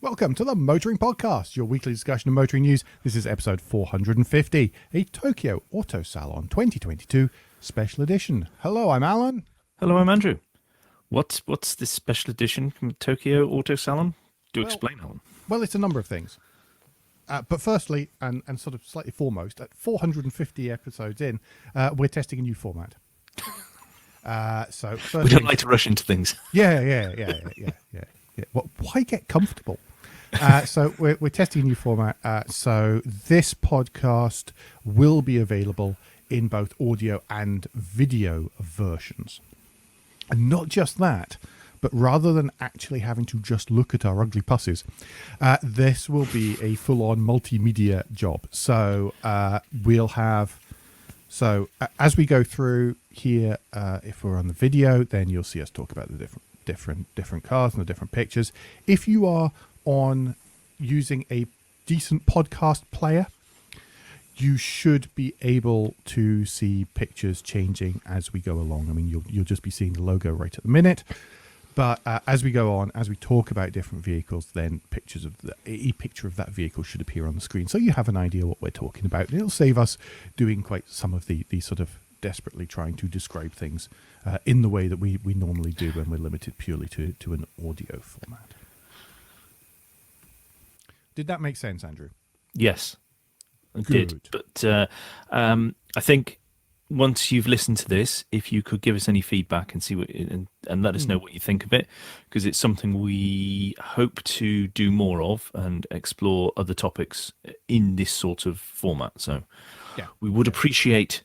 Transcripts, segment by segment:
Welcome to the Motoring Podcast, your weekly discussion of motoring news. This is episode 450, a Tokyo Auto Salon 2022 special edition. Hello, I'm Alan. Hello, I'm Andrew. What's this special edition from Tokyo Auto Salon? Explain, Alan. Well, it's a number of things. But firstly, and sort of slightly foremost, at 450 episodes in, we're testing a new format. So we don't like to rush into things. Yeah. Well, why get comfortable? So we're testing a new format. So this podcast will be available in both audio and video versions. And not just that, but rather than actually having to just look at our ugly pusses, this will be a full-on multimedia job. So we'll have... So as we go through here, if we're on the video, then you'll see us talk about the different cars and the different pictures. If you are on using a decent podcast player, you should be able to see pictures changing as we go along. I mean, you'll just be seeing the logo right at the minute. But as we go on, as we talk about different vehicles, then a picture of that vehicle should appear on the screen, so you have an idea what we're talking about. And it'll save us doing quite some of the sort of desperately trying to describe things in the way that we normally do when we're limited purely to an audio format. Did that make sense, Andrew? Yes, it Good. did. But I think once you've listened to this, if you could give us any feedback and see and let us know what you think of it, because it's something we hope to do more of and explore other topics in this sort of format. So Yeah. we would appreciate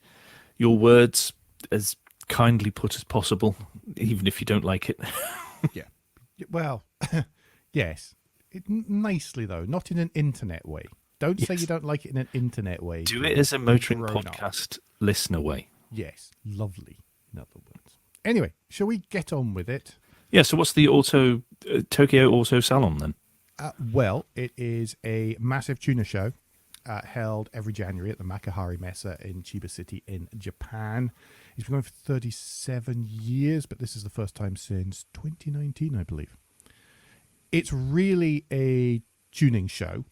your words as kindly put as possible, even if you don't like it. Yeah. Well, yes. Nicely, though, not in an internet way. Don't say you don't like it in an internet way. Do it as a motoring Grown up. podcast listener way. Yes, lovely, in other words. Anyway, shall we get on with it? Yeah, so what's the Tokyo Auto Salon then? Well, it is a massive tuner show held every January at the Makahari Messe in Chiba City in Japan. It's been going for 37 years, but this is the first time since 2019, I believe. It's really a tuning show.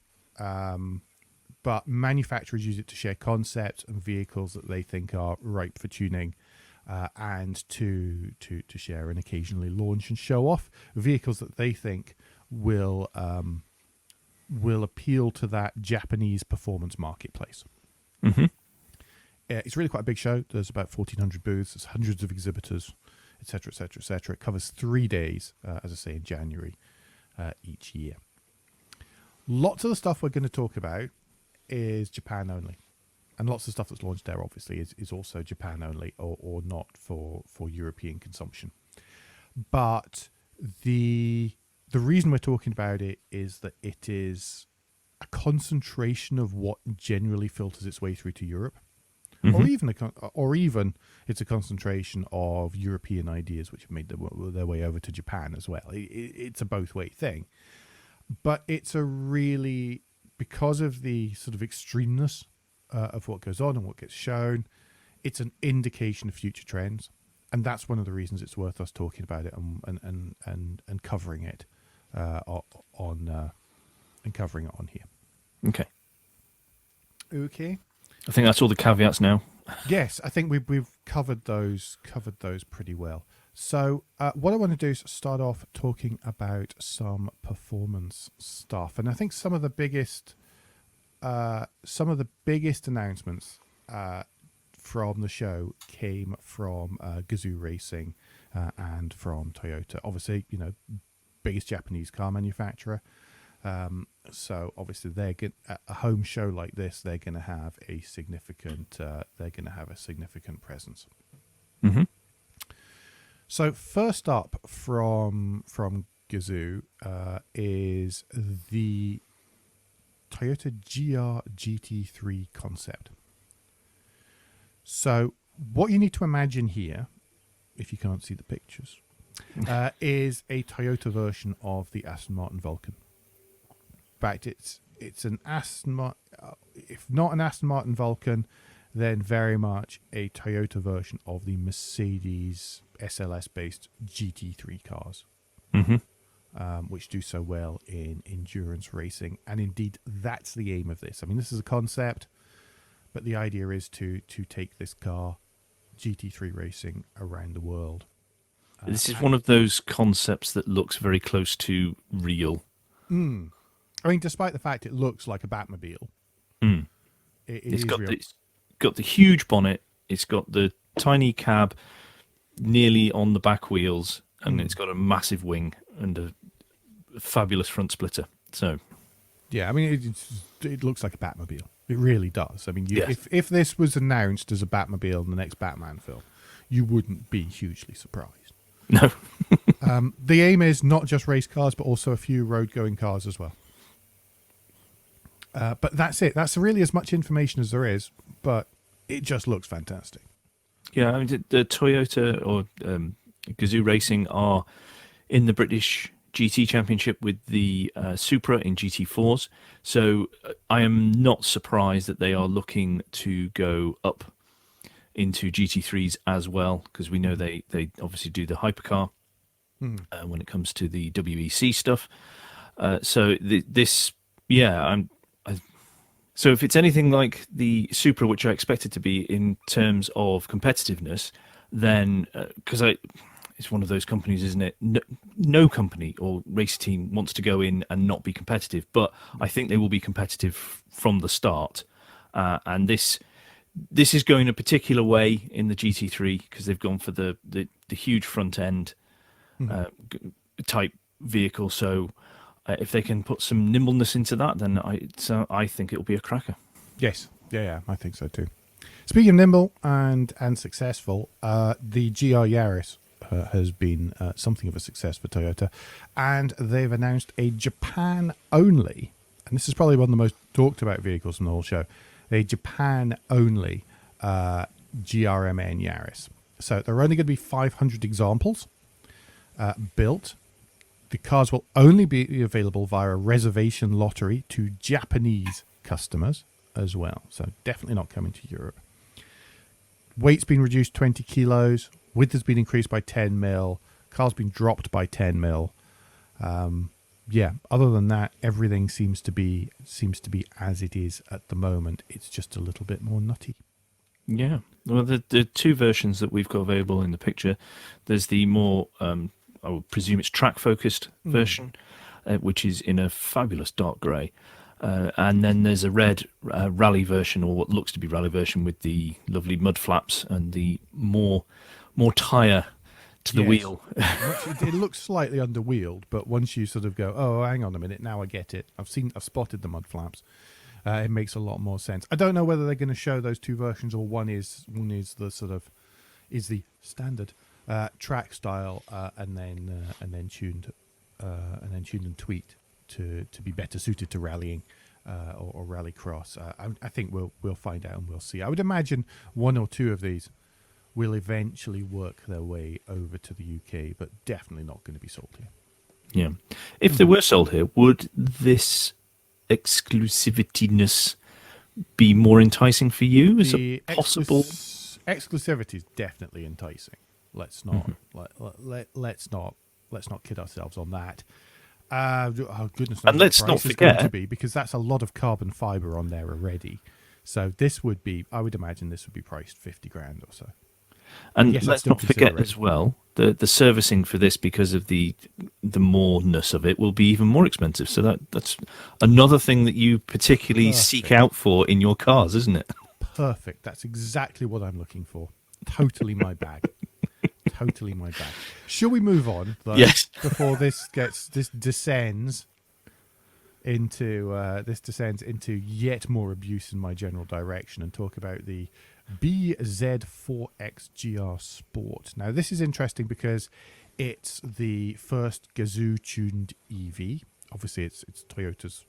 But manufacturers use it to share concepts and vehicles that they think are ripe for tuning, and to share and occasionally launch and show off vehicles that they think will appeal to that Japanese performance marketplace. Mm-hmm. It's really quite a big show. There's about 1,400 booths. There's hundreds of exhibitors, etc., etc., etc. It covers 3 days, as I say, in January each year. Lots of the stuff we're going to talk about is Japan only. And lots of stuff that's launched there, obviously, is also Japan only or not for European consumption. But the reason we're talking about it is that it is a concentration of what generally filters its way through to Europe. Mm-hmm. Or even it's a concentration of European ideas which have made their way over to Japan as well. It's a both-way thing. But it's a really, because of the sort of extremeness of what goes on and what gets shown, it's an indication of future trends, and that's one of the reasons it's worth us talking about it and covering it on here. Okay. I think that's all the caveats now. Yes, I think we've covered those pretty well. So what I want to do is start off talking about some performance stuff, and I think some of the biggest announcements from the show came from Gazoo Racing and from Toyota. Obviously, biggest Japanese car manufacturer. So obviously, at a home show like this, they're going to have a significant presence. Mm-hmm. So first up from Gazoo is the Toyota GR GT3 concept. So what you need to imagine here, if you can't see the pictures, is a Toyota version of the Aston Martin Vulcan. In fact, it's an Aston Martin, if not an Aston Martin Vulcan, then very much a Toyota version of the Mercedes SLS-based GT3 cars. Mm-hmm. which do so well in endurance racing. And indeed, that's the aim of this. I mean, this is a concept, but the idea is to take this car, GT3 racing, around the world. This is one of those concepts that looks very close to real. I mean, despite the fact it looks like a Batmobile, It's got the huge bonnet. It's got the tiny cab nearly on the back wheels, and it's got a massive wing and a fabulous front splitter. So, yeah, I mean, it looks like a Batmobile. It really does. I mean, Yes. if this was announced as a Batmobile in the next Batman film, you wouldn't be hugely surprised. no. The aim is not just race cars, but also a few road-going cars as well. But that's it. That's really as much information as there is, but it just looks fantastic. Yeah, I mean, the Toyota or Gazoo Racing are in the British GT Championship with the Supra in GT4s. So I am not surprised that they are looking to go up into GT3s as well, because we know they obviously do the hypercar when it comes to the WEC stuff. So so if it's anything like the Supra, which I expect it to be in terms of competitiveness, then because it's one of those companies, isn't it? No company or race team wants to go in and not be competitive, but I think they will be competitive from the start. And this is going a particular way in the GT3 because they've gone for the huge front end type vehicle. So if they can put some nimbleness into that, then I think it'll be a cracker. Yes, yeah, I think so too. Speaking of nimble and successful, the GR Yaris has been something of a success for Toyota, and they've announced a Japan only, and this is probably one of the most talked about vehicles in the whole show, a Japan only GRMN Yaris. So there are only going to be 500 examples built. The cars will only be available via a reservation lottery to Japanese customers as well. So definitely not coming to Europe. Weight's been reduced 20 kilos. Width has been increased by 10 mil. Car's been dropped by 10 mil. Other than that, everything seems to be as it is at the moment. It's just a little bit more nutty. Yeah. Well, the two versions that we've got available in the picture, there's the more, I would presume it's track-focused version, which is in a fabulous dark grey. And then there's a red rally version, or what looks to be rally version, with the lovely mud flaps and the more tyre to the wheel. It looks slightly underwheeled, but once you sort of go, oh, hang on a minute, now I get it. I've spotted the mud flaps. It makes a lot more sense. I don't know whether they're going to show those two versions, or one is the sort of is the standard track style, and then tuned and tweaked to be better suited to rallying or rally cross. I think we'll find out and we'll see. I would imagine one or two of these will eventually work their way over to the UK, but definitely not going to be sold here. Yeah. If they were sold here, would this exclusivityness be more enticing for you? Is it possible? Exclusivity is definitely enticing. Let's not let's not kid ourselves on that. Oh goodness! And let's not forget to be, because that's a lot of carbon fiber on there already. So this would be, I would imagine, this would be priced 50 grand or so. And let's not forget as well the servicing for this, because of the moreness of it, will be even more expensive. So that's another thing that you particularly seek out for in your cars, isn't it? Perfect. That's exactly what I'm looking for. Totally my bag. Totally my bag. Shall we move on, though? Yes. Before this descends into yet more abuse in my general direction, and talk about the BZ4X GR Sport. Now, this is interesting because it's the first Gazoo tuned EV. Obviously, it's Toyota's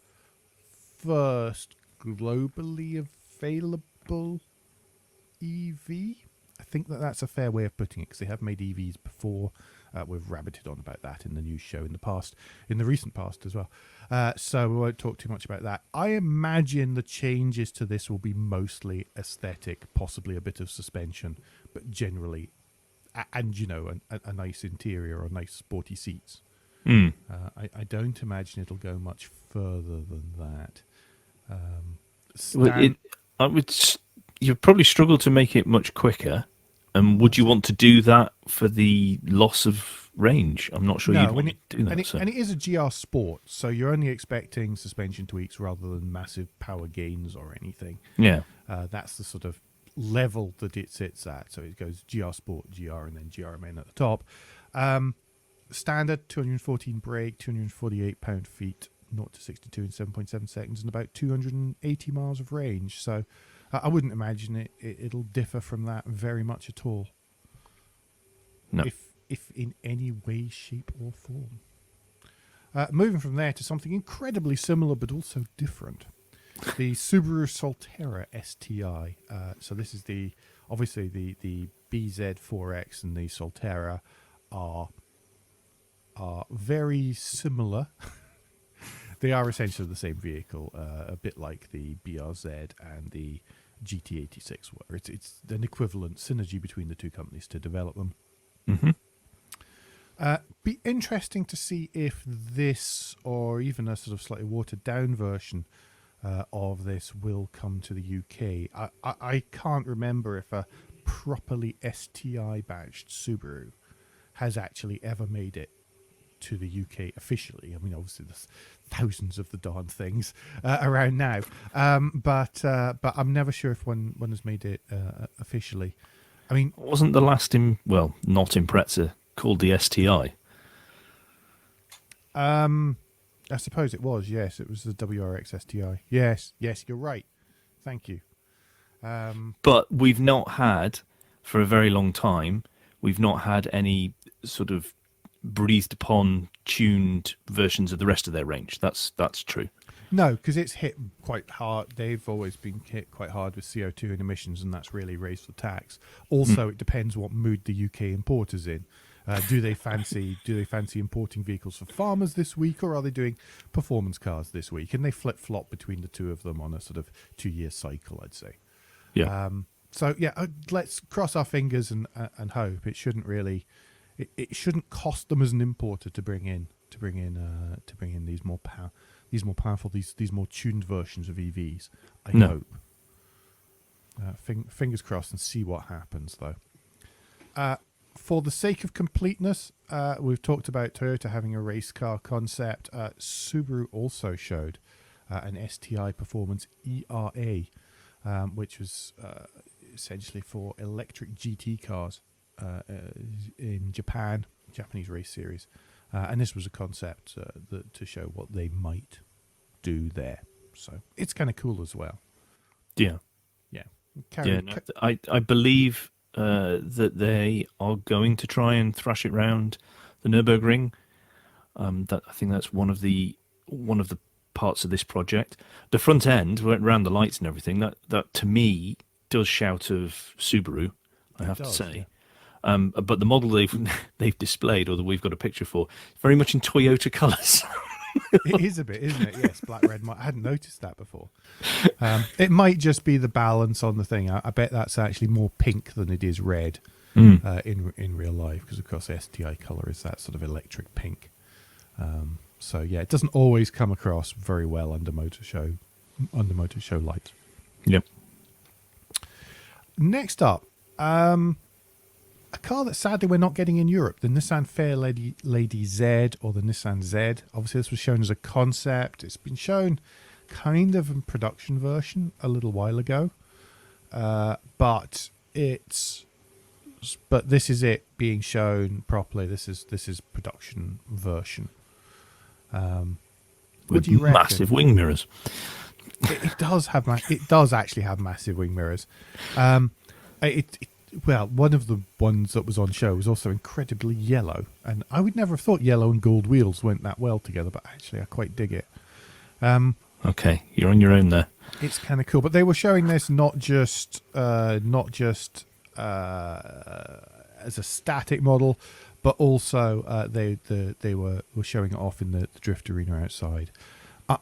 first globally available EV. I think that's a fair way of putting it, because they have made EVs before. We've rabbited on about that in the news show in the recent past as well. So we won't talk too much about that. I imagine the changes to this will be mostly aesthetic, possibly a bit of suspension, but generally, and a nice interior or nice sporty seats. Mm. I don't imagine it'll go much further than that. Well, I would. You'd probably struggle to make it much quicker. And would you want to do that for the loss of range? I'm not sure you'd No, want to do that. and it is a GR Sport, so you're only expecting suspension tweaks rather than massive power gains or anything. Yeah. That's the sort of level that it sits at. So it goes GR Sport, GR, and then GRMN at the top. Standard 214 brake, 248 pound-feet, 0 to 62 in 7.7 seconds, and about 280 miles of range. So I wouldn't imagine it'll differ from that very much at all. No. If in any way, shape, or form. Moving from there to something incredibly similar but also different. The Subaru Solterra STI. So this is obviously the BZ4X and the Solterra are very similar. They are essentially the same vehicle, a bit like the BRZ and the GT86 were. It's an equivalent synergy between the two companies to develop them. Mm-hmm. Be interesting to see if this, or even a sort of slightly watered down version of this, will come to the UK. I can't remember if a properly STI badged Subaru has actually ever made it to the UK officially. I mean, obviously there's thousands of the darn things around now, but I'm never sure if one has made it officially. I mean, wasn't the last not Impreza called the STI? I suppose it was. Yes, it was the WRX STI. Yes, you're right. Thank you. But we've not had, for a very long time, we've not had any sort of breathed upon tuned versions of the rest of their range. That's true. No, because it's hit quite hard. They've always been hit quite hard with CO2 and emissions, and that's really raised the tax. Also, it depends what mood the UK importer's in. Do they fancy importing vehicles for farmers this week, or are they doing performance cars this week? And they flip flop between the two of them on a sort of 2-year cycle, I'd say. Yeah. So yeah, let's cross our fingers and hope it shouldn't really. It shouldn't cost them as an importer to bring in these more powerful, these more tuned versions of EVs. I hope. Fingers crossed, and see what happens though. For the sake of completeness, we've talked about Toyota having a race car concept. Subaru also showed an STI Performance ERA, which was essentially for electric GT cars. In Japanese race series, and this was a concept to show what they might do there. So it's kind of cool as well. Yeah. I believe that they are going to try and thrash it round the Nürburgring. I think that's one of the parts of this project. The front end, around the lights and everything, that to me does shout of Subaru. I have to say. Yeah. But the model they've displayed, or that we've got a picture for, very much in Toyota colours. It is a bit, isn't it? Yes, black, red. I hadn't noticed that before. It might just be the balance on the thing. I bet that's actually more pink than it is red in real life, because of course STI colour is that sort of electric pink. So yeah, it doesn't always come across very well under motor show lights. Yep. Next up. A car that sadly we're not getting in Europe, the Nissan Fairlady Z, or the Nissan Z. Obviously, this was shown as a concept. It's been shown kind of in production version a little while ago, but this is it being shown properly. This is production version. What do you reckon? Massive wing mirrors. It does have. It does actually have massive wing mirrors. Well, one of the ones that was on show was also incredibly yellow, and I would never have thought yellow and gold wheels went that well together, but actually I quite dig it. Okay, you're on your own there. It's kind of cool, but they were showing this not just as a static model, but also they were showing it off in the drift arena outside.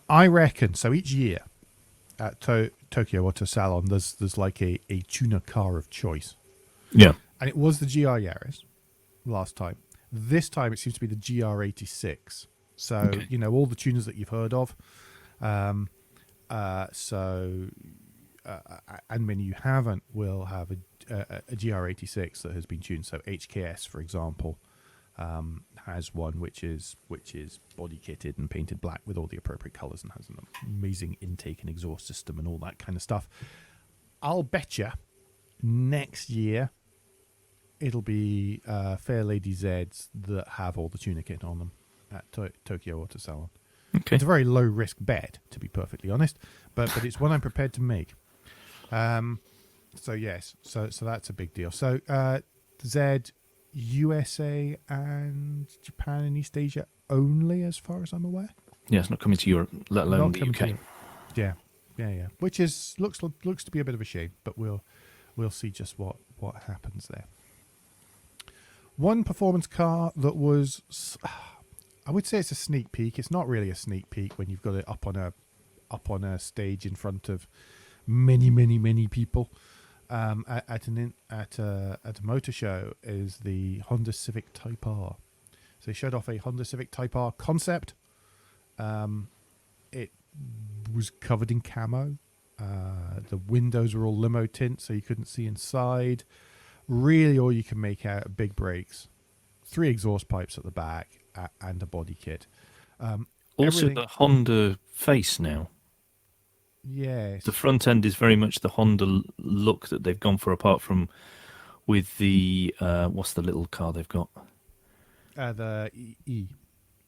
I reckon so. Each year at Tokyo Auto Salon, there's like a tuner car of choice. Yeah. And it was the GR Yaris last time. This time it seems to be the GR86. So, Okay. all the tuners that you've heard of. And many you haven't will have a GR86 that has been tuned. So HKS, for example, has one which is body kitted and painted black with all the appropriate colors and has an amazing intake and exhaust system and all that kind of stuff. I'll betcha next year it'll be Fair Lady Zs that have all the tuner kit on them at Tokyo Auto Salon. Okay. It's a very low risk bet, to be perfectly honest, but it's one I'm prepared to make. So yes, so that's a big deal. So Z, USA and Japan and East Asia only, as far as I'm aware. Yeah, it's not coming to Europe, let alone Not the coming to UK. Europe. Yeah. Which is looks to be a bit of a shame, but we'll see just what happens there. One performance car that was, I would say it's a sneak peek. It's not really a sneak peek when you've got it up on a stage in front of many people at a motor show, is the Honda Civic Type R. So they showed off a Honda Civic Type R concept. It was covered in camo. The windows were all limo tint, so you couldn't see inside. Really, all you can make out are big brakes, 3 exhaust pipes at the back, and a body kit. Also, the Honda face now. Yes. The front end is very much the Honda look that they've gone for, apart from with the what's the little car they've got? The E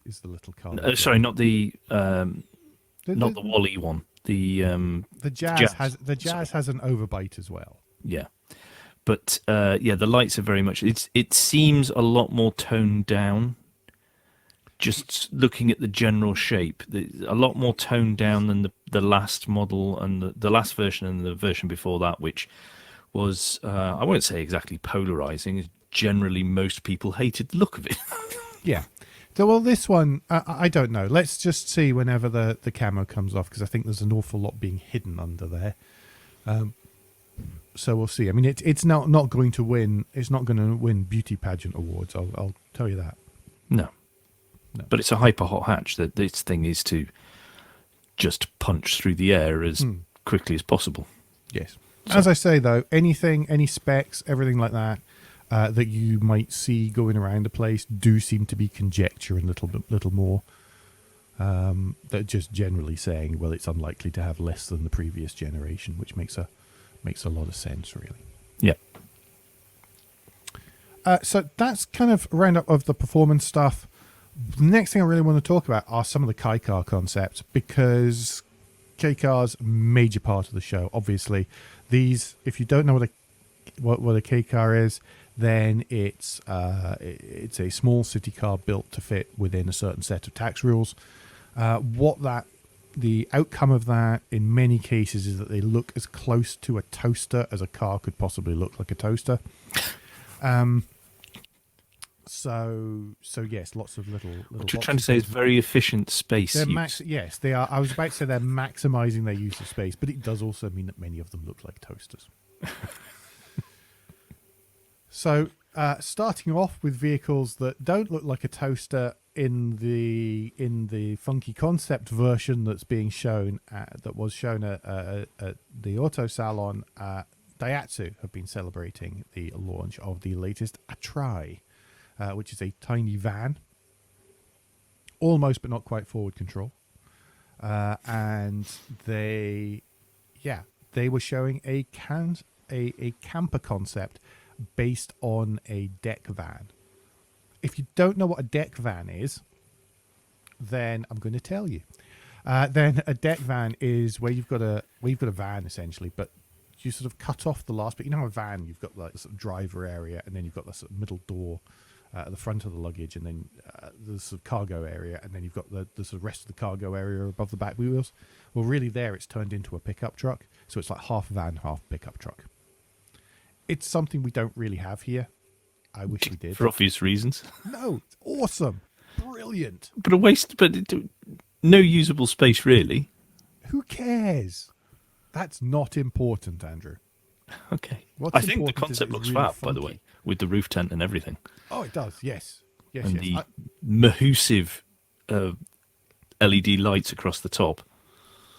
is the little car. Sorry, not the not the Wally one. The Jazz has an overbite as well. Yeah, but the lights are very much. It seems a lot more toned down. Just looking at the general shape, a lot more toned down than the last model and the last version and the version before that, which was I won't say exactly polarizing. Generally, most people hated the look of it. Yeah. So, well, this one, I don't know. Let's just see whenever the camo comes off, because I think there's an awful lot being hidden under there. So we'll see. I mean, it's not going to win. It's not going to win beauty pageant awards. I'll tell you that. No. But it's a hyper hot hatch. That this thing is to just punch through the air as quickly as possible. Yes. So, as I say, though, any specs, everything like that, that you might see going around the place do seem to be conjecture and little more. They're just generally saying, well, it's unlikely to have less than the previous generation, which makes a lot of sense, really. Yeah. So that's kind of a roundup of the performance stuff. The next thing I really want to talk about are some of the Kai car concepts, because Kai cars major part of the show. Obviously, these, if you don't know what a Kai car is, then it's a small city car built to fit within a certain set of tax rules. The outcome of that in many cases is that they look as close to a toaster as a car could possibly look like a toaster. So yes, lots of little. What you're trying to say is very efficient space use. Yes, they are. I was about to say they're maximizing their use of space, but it does also mean that many of them look like toasters. So, starting off with vehicles that don't look like a toaster in the funky concept version that's being shown at the Auto Salon, Daihatsu have been celebrating the launch of the latest Atrai, which is a tiny van, almost but not quite forward control, and they were showing a camper concept based on a deck van. If you don't know what a deck van is, then I'm going to tell you. Then a deck van is where you've got a van essentially, but you sort of cut off the last bit. You know how a van, you've got like the sort of driver area, and then you've got the sort of middle door at the front of the luggage, and then the sort of cargo area, and then you've got the sort of rest of the cargo area above the back wheels. Well, really there it's turned into a pickup truck, so it's like half van, half pickup truck. It's something we don't really have here. I wish we did. For obvious reasons. No, it's awesome. Brilliant. But a waste, no usable space, really. Who cares? That's not important, Andrew. Okay. What's I think the important is concept it's looks really fab, by the way, with the roof tent and everything. Oh, it does, yes. Yes, and yes. the mahoosive LED lights across the top.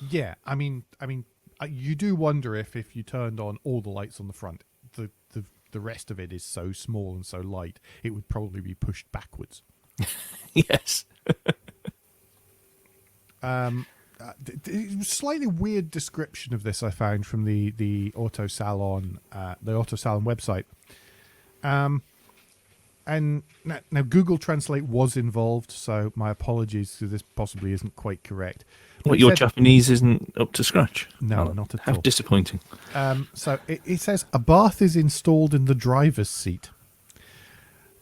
Yeah, I mean, you do wonder if you turned on all the lights on the front, the rest of it is so small and so light, it would probably be pushed backwards. Yes. Slightly weird description of this I found from the Auto Salon, website. And now Google Translate was involved, so my apologies, so this possibly isn't quite correct. But What, it your said- Japanese isn't up to scratch? No, Oh, not at how all. disappointing. So it says a bath is installed in the driver's seat.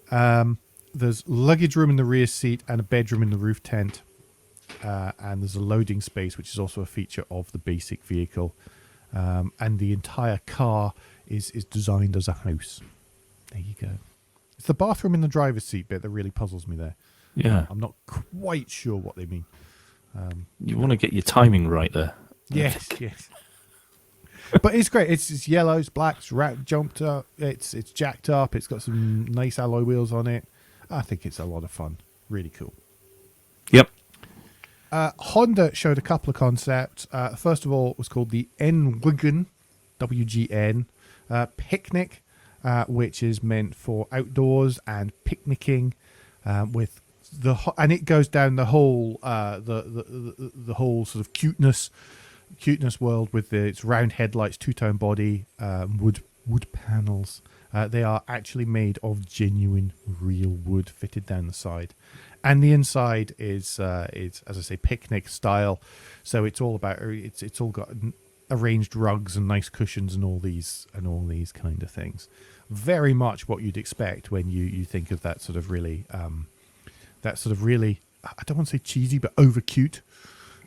There's luggage room in the rear seat and a bedroom in the roof tent. And there's a loading space, which is also a feature of the basic vehicle. And the entire car is designed as a house. There you go. It's the bathroom in the driver's seat bit that really puzzles me there. Yeah. I'm not quite sure what they mean. You want to get your timing right there. Yes, yes. But it's great. It's yellow, it's black, it's jumped up, it's jacked up, it's got some nice alloy wheels on it. I think it's a lot of fun. Really cool. Yep. Honda showed a couple of concepts. First of all, it was called the N-Wagon, WGN, Picnic, which is meant for outdoors and picnicking, with and it goes down the whole the whole sort of cuteness world with its round headlights, two-tone body, wood panels. They are actually made of genuine real wood fitted down the side. And the inside is as I say, picnic style. So it's all about it's all got arranged rugs and nice cushions and all these kind of things. Very much what you'd expect when you think of that sort of really I don't want to say cheesy, but over cute,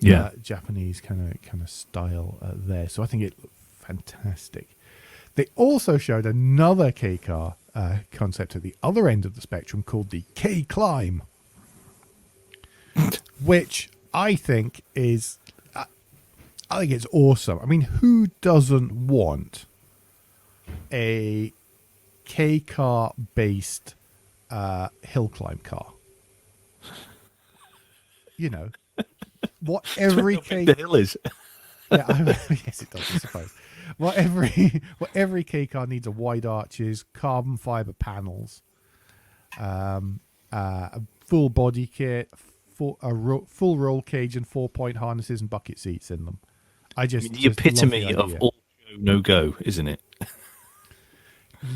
Japanese kind of style there. So I think it looked fantastic. They also showed another K car concept at the other end of the spectrum called the K Climb. Which I think is, I think it's awesome. I mean, who doesn't want a K car based hill climb car? You know, what every K the hill is. Yeah, yes, it does. I suppose. What every K car needs are wide arches, carbon fiber panels, a full body kit. Full roll cage and 4-point harnesses and bucket seats in them. The epitome of all go, no go, isn't it?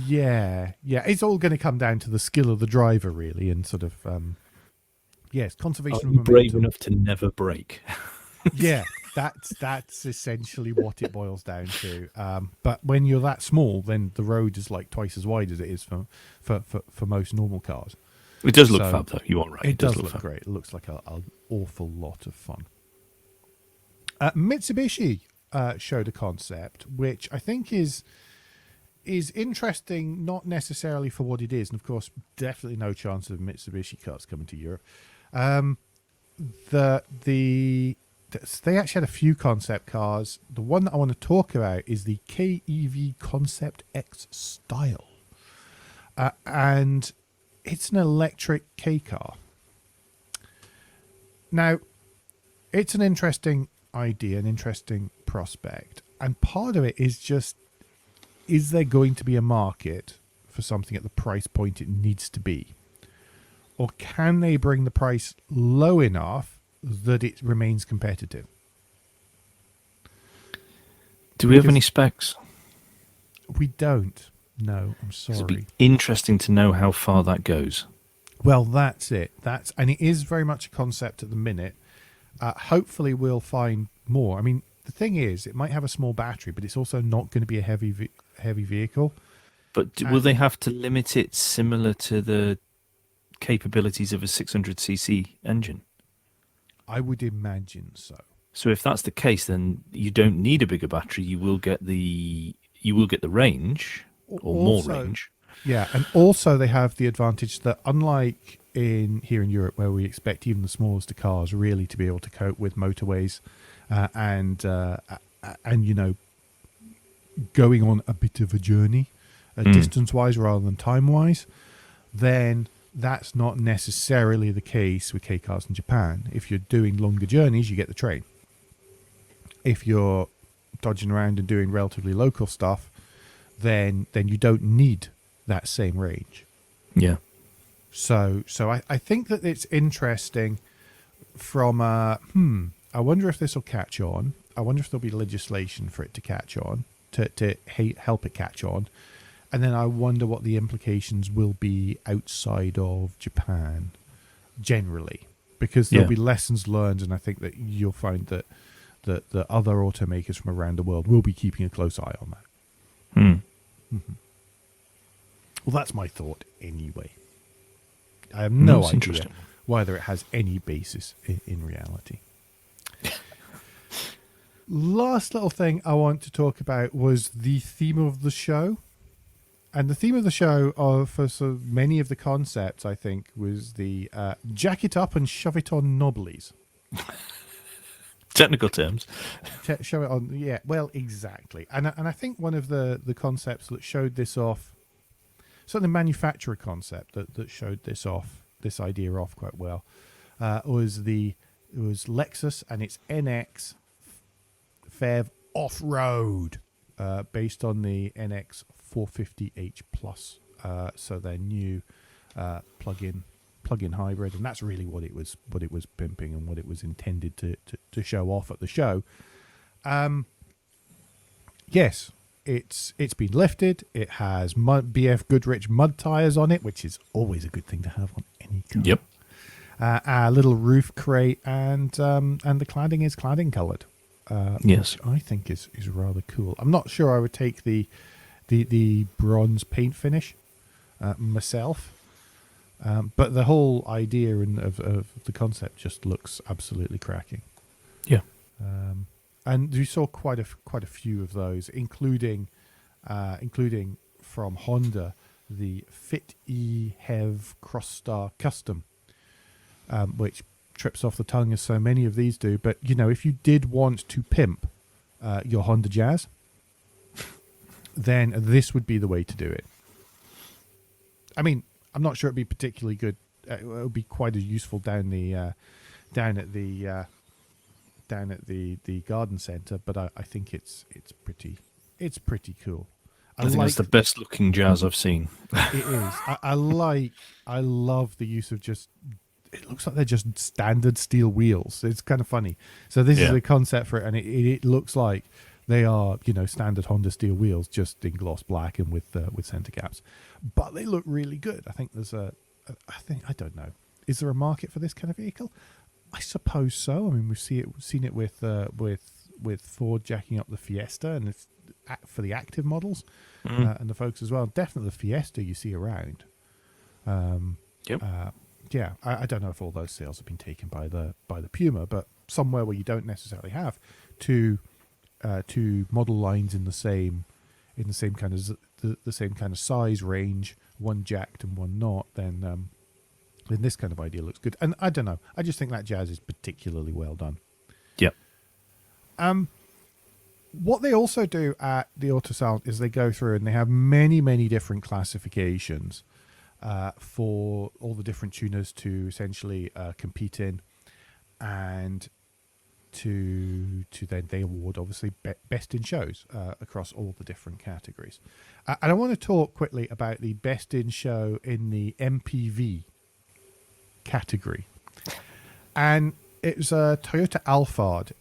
Yeah. It's all going to come down to the skill of the driver, really, and sort of yes, conservation of momentum. Brave enough to never brake. Yeah, that's essentially what it boils down to. But when you're that small, then the road is like twice as wide as it is for most normal cars. It does look fab, though. You are right. It does look great. It looks like an awful lot of fun. Mitsubishi showed a concept which I think is interesting, not necessarily for what it is, and of course, definitely no chance of Mitsubishi cars coming to Europe. They actually had a few concept cars. The one that I want to talk about is the KEV Concept X Style, and it's an electric K car. Now, it's an interesting idea, an interesting prospect, and part of it is just, is there going to be a market for something at the price point it needs to be? Or can they bring the price low enough that it remains competitive? Do we have any specs? We don't. No, I'm sorry. It'd be interesting to know how far that goes. Well, that's it. And it is very much a concept at the minute. Hopefully, we'll find more. I mean, the thing is, it might have a small battery, but it's also not going to be a heavy vehicle. But will they have to limit it similar to the capabilities of a 600cc engine? I would imagine so. So if that's the case, then you don't need a bigger battery. You will get the range, or more range. Yeah, and also they have the advantage that, unlike here in Europe, where we expect even the smallest of cars really to be able to cope with motorways and you know, going on a bit of a journey, distance-wise rather than time-wise, then That's not necessarily the case with K-cars in Japan. If you're doing longer journeys, you get the train. If you're dodging around and doing relatively local stuff, then you don't need that same range. Yeah. So I think that it's interesting from I wonder if this will catch on. I wonder if there'll be legislation for it to catch on, to help it catch on. And then I wonder what the implications will be outside of Japan generally, because there'll be lessons learned, and I think that you'll find that the other automakers from around the world will be keeping a close eye on that. Mm-hmm. Well, that's my thought anyway. I have no idea whether it has any basis in reality. Last little thing I want to talk about was the theme of the show. And the theme of the show, for so many of the concepts, I think, was the jack it up and shove it on knobblies. Technical terms. Show it on, yeah, well, exactly. And I think one of the concepts that showed this off, so the manufacturer concept that showed this idea off quite well, was Lexus and its NX Fev Off-Road, based on the NX 450h Plus, so their new plug-in hybrid, and that's really what it was pimping and what it was intended to show off at the show. Yes, it's been lifted. It has BF Goodrich mud tires on it, which is always a good thing to have on any car. Yep. A little roof crate, and the cladding is cladding coloured. Yes, which I think is rather cool. I'm not sure I would take the bronze paint finish myself, but the whole idea of the concept just looks absolutely cracking. Yeah, and you saw quite a few of those, including from Honda, the Fit E Hev Crossstar Custom, which trips off the tongue as so many of these do. But if you did want to pimp your Honda Jazz, then this would be the way to do it. I mean, I'm not sure it'd be particularly good. It would be quite as useful down at the garden centre, but I think it's pretty cool. I think it's the best looking Jazz I've seen. It is. I love the use of just. It looks like they're just standard steel wheels. It's kind of funny. So this is the concept for it, and it looks like they are, standard Honda steel wheels, just in gloss black and with center caps. But they look really good. I think I don't know. Is there a market for this kind of vehicle? I suppose so. I mean, we've seen it with Ford jacking up the Fiesta, and it's for the active models and the folks as well. Definitely the Fiesta you see around. Yep. Yeah, I don't know if all those sales have been taken by the Puma, but somewhere where you don't necessarily have two model lines in the same kind of the same kind of size range, one jacked and one not, then this kind of idea looks good. And I don't know, I just think that Jazz is particularly well done. Yep. What they also do at the Auto Salon is they go through and they have many different classifications for all the different tuners to essentially compete in, and to then they award obviously best in shows across all the different categories. And I want to talk quickly about the best in show in the MPV category, and it was a Toyota Alphard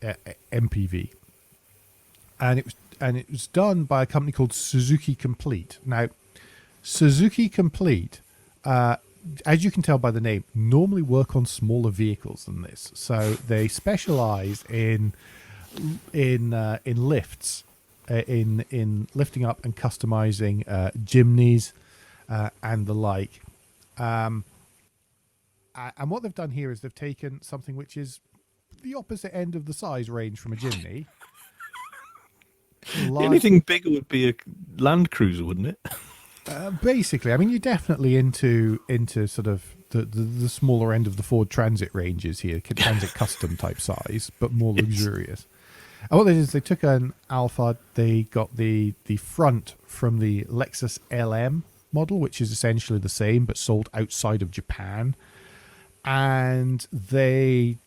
MPV, and it was done by a company called Suzuki Complete. Now, Suzuki Complete, as you can tell by the name, normally work on smaller vehicles than this. So they specialize in lifts, in lifting up and customizing Jimneys and the like. And what they've done here is they've taken something which is the opposite end of the size range from a Jimny. Anything bigger would be a Land Cruiser, wouldn't it? Basically, I mean, you're definitely into sort of the smaller end of the Ford Transit ranges here, Transit Custom type size, but more luxurious. And what they did is they took an Alphard, they got the front from the Lexus LM model, which is essentially the same but sold outside of Japan. And they've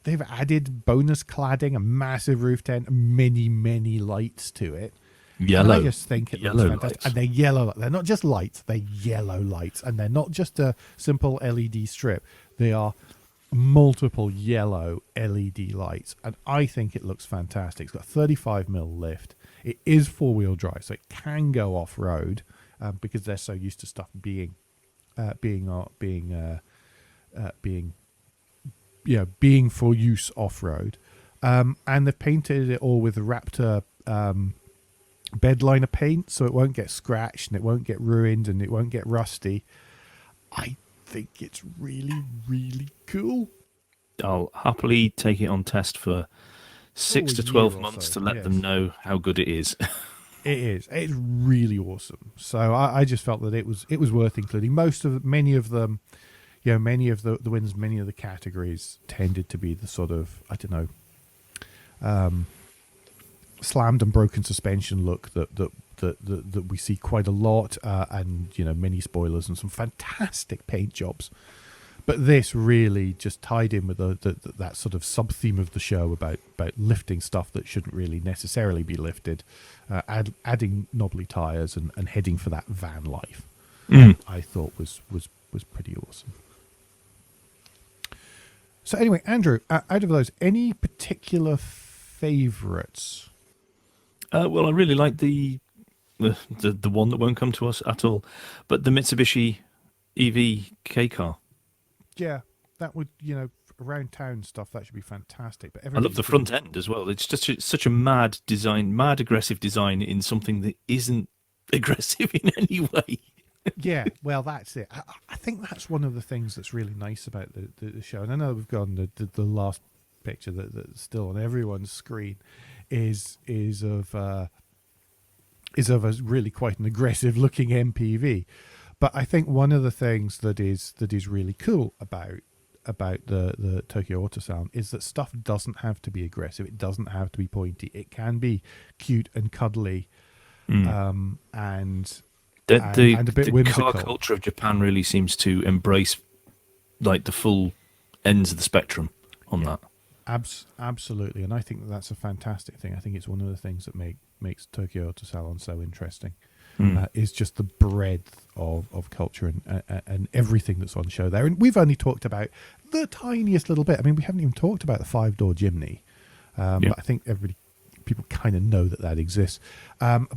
added bonus cladding, a massive roof tent, many lights to it. Yellow. And I just think it looks fantastic. Lights. And they're yellow. They're not just lights, they're yellow lights. And they're not just a simple LED strip. They are multiple yellow LED lights. And I think it looks fantastic. It's got a 35mm lift. It is four-wheel drive, so it can go off-road because they're so used to stuff being for use off-road. And they've painted it all with Raptor bedliner paint, so it won't get scratched and it won't get ruined and it won't get rusty. I think it's really cool. I'll happily take it on test for 6 to 12 months to let them know how good it is. It is. It's really awesome. So I just felt that it was worth including. Many of the wins, many of the categories tended to be the sort of, I don't know, slammed and broken suspension look that we see quite a lot, and many spoilers and some fantastic paint jobs. But this really just tied in with that sort of sub theme of the show about lifting stuff that shouldn't really necessarily be lifted, adding knobbly tires and heading for that van life. I thought was pretty awesome. So anyway, Andrew, out of those, any particular favourites? Well, I really like the one that won't come to us at all, but the Mitsubishi EV K car. Yeah, that would, around town stuff, that should be fantastic. But I love the front end as well. It's just such a mad design, mad aggressive design in something that isn't aggressive in any way. Yeah, well, that's it. I think that's one of the things that's really nice about the show. And I know we've gone the last picture that's still on everyone's screen is of a really quite an aggressive looking MPV. But I think one of the things that is really cool about the Tokyo Auto Salon is that stuff doesn't have to be aggressive. It doesn't have to be pointy. It can be cute and cuddly, and a bit whimsical. Car culture of Japan really seems to embrace like the full ends of the spectrum on that. Absolutely, and I think that's a fantastic thing. I think it's one of the things that makes Tokyo Auto Salon so interesting. Is just the breadth of culture and everything that's on show there. And we've only talked about the tiniest little bit. I mean, we haven't even talked about the 5-door Jimny, but I think people kind of know that exists.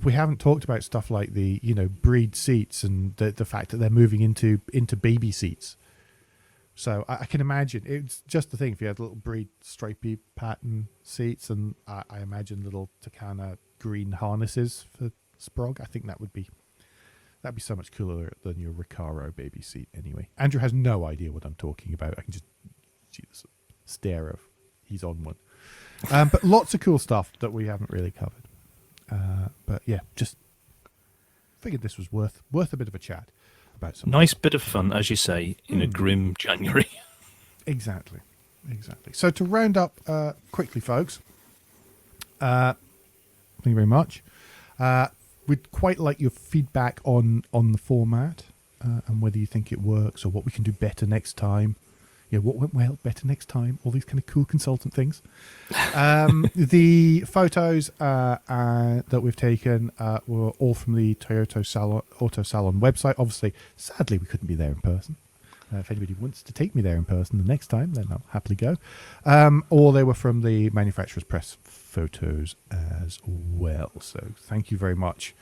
We haven't talked about stuff like the breed seats and the fact that they're moving into baby seats. So I can imagine it's just the thing if you had little breed stripy pattern seats, and I imagine little Takana green harnesses for Sprog. I think that'd be so much cooler than your Recaro baby seat. Anyway, Andrew has no idea what I'm talking about. I can just see the stare of he's on one. But lots of cool stuff that we haven't really covered. But yeah, just figured this was worth a bit of a chat about something. Nice bit of fun, as you say, in a grim January. Exactly. So to round up quickly, folks, thank you very much. We'd quite like your feedback on the format and whether you think it works or what we can do better next time. What went well, better next time, all these kind of cool consultant things. The photos that we've taken were all from the Tokyo Auto Salon website. Obviously, sadly, we couldn't be there in person. If anybody wants to take me there in person the next time, then I'll happily go. Or they were from the manufacturer's press photos as well. So thank you very much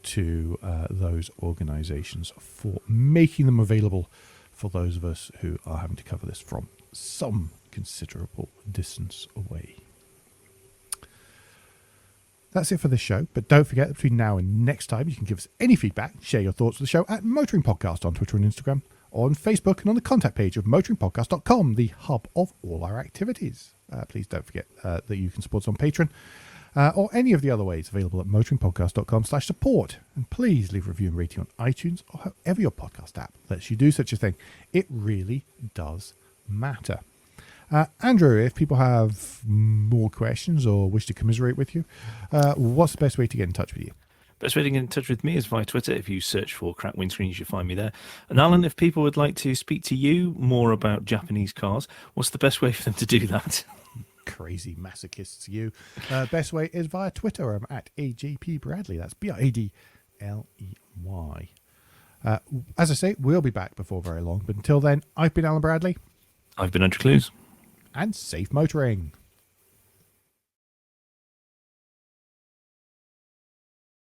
to those organisations for making them available for those of us who are having to cover this from some considerable distance away. That's it for this show, but don't forget, between now and next time, you can give us any feedback, share your thoughts with the show at Motoring Podcast on Twitter and Instagram, on Facebook, and on the contact page of motoringpodcast.com, the hub of all our activities. Please don't forget that you can support us on Patreon or any of the other ways available at motoringpodcast.com/support. And please leave a review and rating on iTunes or however your podcast app lets you do such a thing. It really does matter. Andrew, if people have more questions or wish to commiserate with you, what's the best way to get in touch with you? Best way to get in touch with me is via Twitter. If you search for Crack Windscreens, you'll find me there. And Alan, if people would like to speak to you more about Japanese cars, what's the best way for them to do that? Crazy masochists, you. Best way is via Twitter. I'm at AJP Bradley. That's Bradley. As I say, we'll be back before very long. But until then, I've been Alan Bradley. I've been Andrew Clues. And safe motoring.